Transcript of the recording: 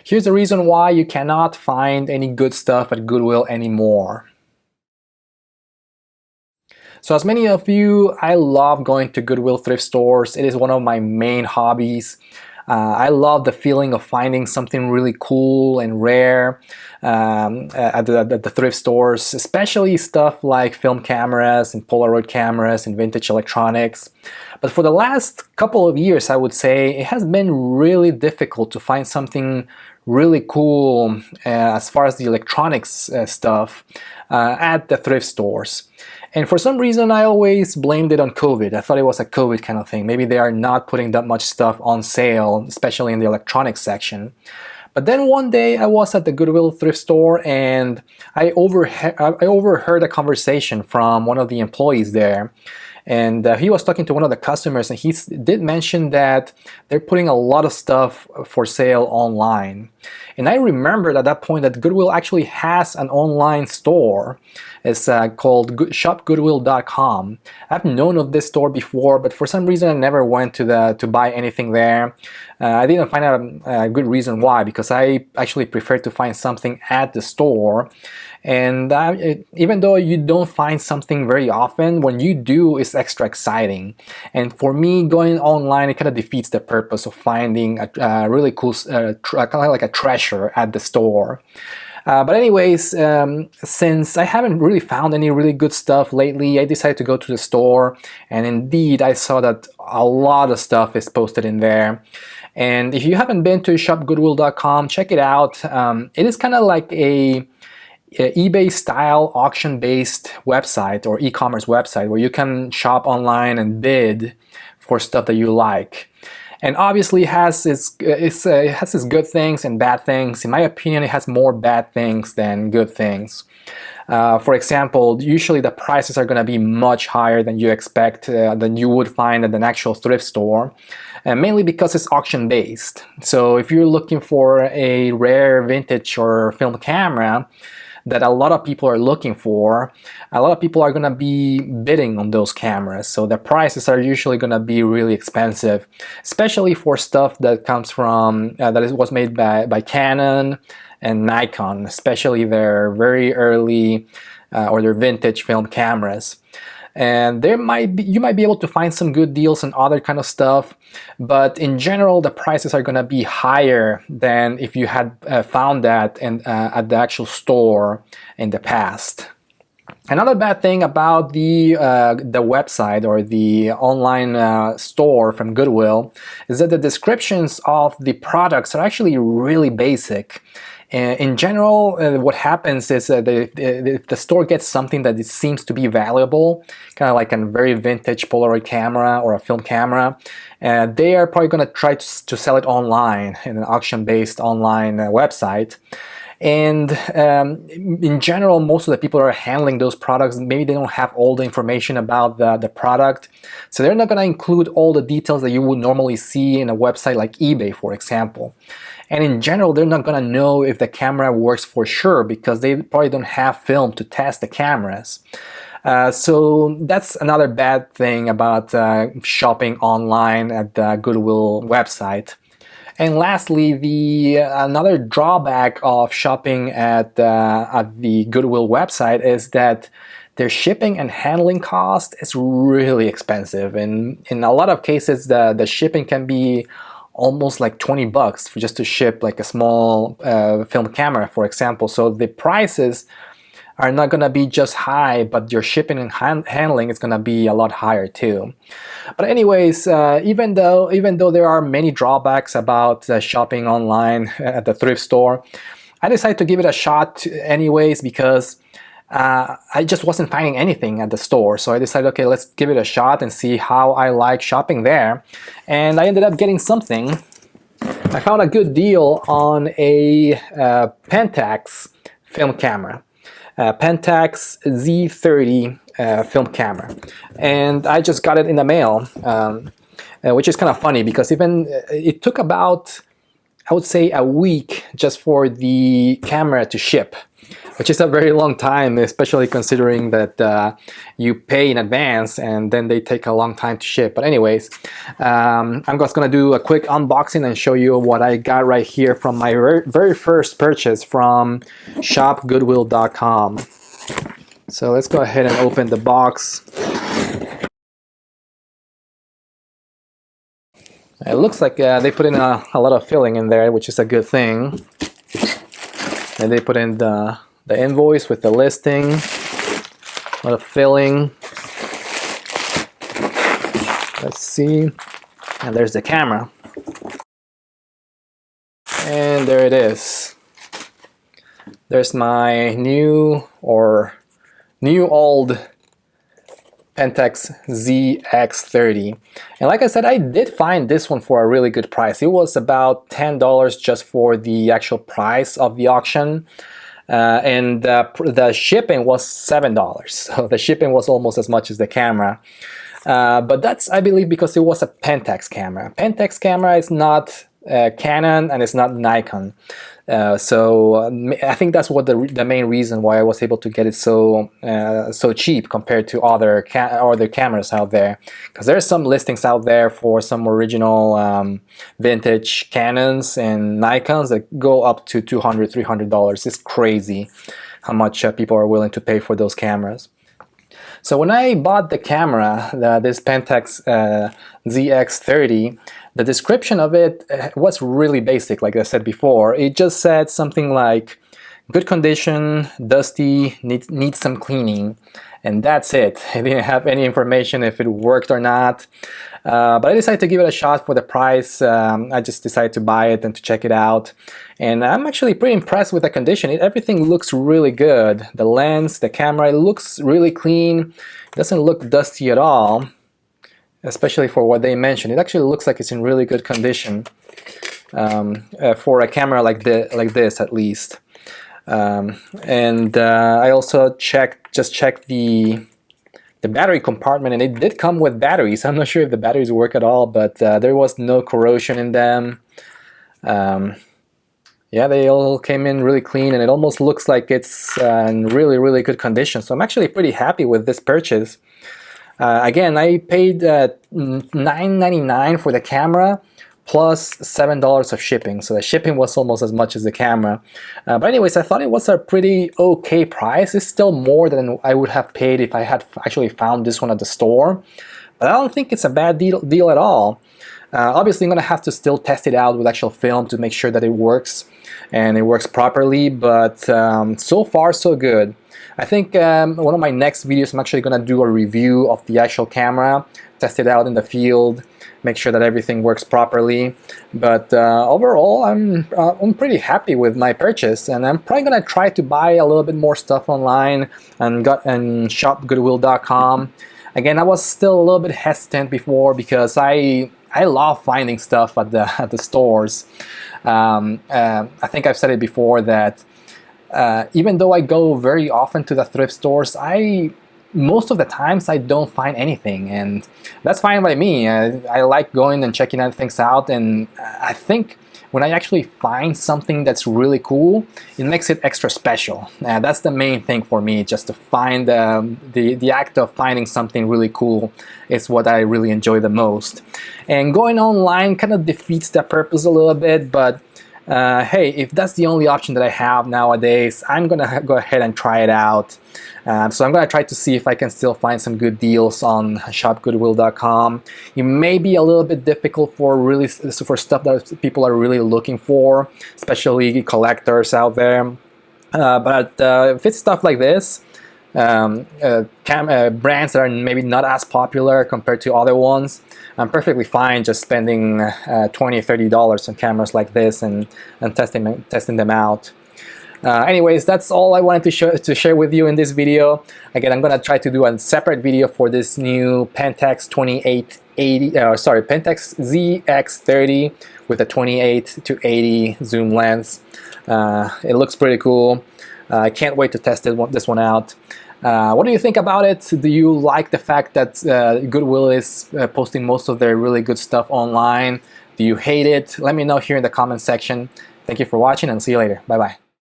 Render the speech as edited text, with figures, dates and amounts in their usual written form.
Here's the reason why you cannot find any good stuff at Goodwill anymore. So as many of you, I love going to Goodwill thrift stores. It is one of my main hobbies. I love the feeling of finding something really cool and rare at the thrift stores, especially stuff like film cameras and Polaroid cameras and vintage electronics. But for the last couple of years, I would say it has been really difficult to find something really cool as far as the electronics stuff at the thrift stores. And for some reason, I always blamed it on COVID. I thought it was a COVID kind of thing. Maybe they are not putting that much stuff on sale, especially in the electronics section. But then one day I was at the Goodwill thrift store and I overheard a conversation from one of the employees there. And he was talking to one of the customers, and he did mention that they're putting a lot of stuff for sale online. And I remembered at that point that Goodwill actually has an online store. It's called shopgoodwill.com. I've known of this store before, but for some reason I never went to buy anything there. I didn't find out a good reason why, because I actually prefer to find something at the store. And even though you don't find something very often, when you do, it's extra exciting. And for me, going online, it kind of defeats the purpose of finding a really cool, kind of like a treasure at the store. But anyways, since I haven't really found any really good stuff lately, I decided to go to the store, and indeed I saw that a lot of stuff is posted in there. And if you haven't been to shopgoodwill.com, check it out. It is kind of like a eBay style auction-based website or e-commerce website where you can shop online and bid for stuff that you like. And obviously it has its good things and bad things. In my opinion, it has more bad things than good things. For example, usually the prices are going to be much higher than you expect, than you would find at an actual thrift store, mainly because it's auction based. So if you're looking for a rare vintage or film camera that a lot of people are looking for, a lot of people are going to be bidding on those cameras. So the prices are usually going to be really expensive, especially for stuff that comes from, was made by Canon and Nikon, especially their very early or their vintage film cameras. And you might be able to find some good deals and other kind of stuff, but in general the prices are going to be higher than if you had found that at the actual store in the past. Another bad thing about the website or the online store from Goodwill is that the descriptions of the products are actually really basic. In general, what happens is if the store gets something that it seems to be valuable, kind of like a very vintage Polaroid camera or a film camera, they are probably going to try to sell it online in an auction-based online website. And in general, most of the people that are handling those products, maybe they don't have all the information about the product. So they're not going to include all the details that you would normally see in a website like eBay, for example. And in general, they're not going to know if the camera works for sure because they probably don't have film to test the cameras. So that's another bad thing about shopping online at the Goodwill website. And lastly, another drawback of shopping at the Goodwill website is that their shipping and handling cost is really expensive. And in a lot of cases, the shipping can be almost like $20 for just to ship like a small film camera, for example. So the prices are not going to be just high, but your shipping and handling is going to be a lot higher too. But anyways, even though there are many drawbacks about shopping online at the thrift store, I decided to give it a shot anyways because I just wasn't finding anything at the store. So I decided, okay, let's give it a shot and see how I like shopping there. And I ended up getting something. I found a good deal on a Pentax film camera. Pentax Z30 film camera, and I just got it in the mail, which is kind of funny because it took about, I would say, a week just for the camera to ship. which is a very long time, especially considering that you pay in advance and then they take a long time to ship. But anyways, I'm just gonna do a quick unboxing and show you what I got right here from my very first purchase from shopgoodwill.com. So let's go ahead and open the box. It looks like they put in a lot of filling in there, which is a good thing. And they put in the invoice with the listing, a lot of filling. Let's see. And there's the camera. And there it is. There's my new old Pentax ZX30. And like I said, I did find this one for a really good price. It was about $10 just for the actual price of the auction. And the shipping was $7. So the shipping was almost as much as the camera. But that's, I believe, because it was a Pentax camera. Pentax camera is not Canon and it's not Nikon. So I think that's what the main reason why I was able to get it so cheap compared to other cameras out there, because there's some listings out there for some original vintage Canons and Nikons that go up to $200, $300. It's crazy how much people are willing to pay for those cameras. So when I bought the camera, this Pentax ZX30, the description of it was really basic, like I said before. It just said something like, good condition, dusty, needs some cleaning, and that's it. It didn't have any information if it worked or not. But I decided to give it a shot for the price. I just decided to buy it and to check it out. And I'm actually pretty impressed with the condition. Everything looks really good. The lens, the camera, it looks really clean. It doesn't look dusty at all, especially for what they mentioned. It actually looks like it's in really good condition for a camera like this at least. I also just checked the battery compartment, and it did come with batteries. I'm not sure if the batteries work at all, but there was no corrosion in them. Yeah, they all came in really clean, and it almost looks like it's in really good condition. So I'm actually pretty happy with this purchase. Again, I paid $9.99 for the camera plus $7 of shipping, so the shipping was almost as much as the camera. But anyways, I thought it was a pretty okay price. It's still more than I would have paid if I had actually found this one at the store, but I don't think it's a bad deal at all. Obviously, I'm gonna have to still test it out with actual film to make sure that it works and it works properly, but so far so good. I think one of my next videos, I'm actually gonna do a review of the actual camera, test it out in the field, make sure that everything works properly. But overall, I'm pretty happy with my purchase, and I'm probably gonna try to buy a little bit more stuff online and shopgoodwill.com. Again, I was still a little bit hesitant before because I love finding stuff at the stores. I think I've said it before that even though I go very often to the thrift stores, most of the times I don't find anything, and that's fine by me. I like going and checking things out, and I think when I actually find something that's really cool, it makes it extra special. That's the main thing for me, just to find the act of finding something really cool is what I really enjoy the most. And going online kind of defeats that purpose a little bit, but hey, if that's the only option that I have nowadays, I'm gonna go ahead and try it out. So I'm gonna try to see if I can still find some good deals on shopgoodwill.com. It may be a little bit difficult for stuff that people are really looking for, especially collectors out there. But if it's stuff like this, brands that are maybe not as popular compared to other ones, I'm perfectly fine just spending $20 or $30 on cameras like this and testing them out. Anyways, that's all I wanted to share with you in this video. Again, I'm gonna try to do a separate video for this new Pentax Pentax ZX30 with a 28-80 zoom lens. It looks pretty cool. I can't wait to test this one out. What do you think about it? Do you like the fact that Goodwill is posting most of their really good stuff online? Do you hate it? Let me know here in the comment section. Thank you for watching, and see you later. Bye bye.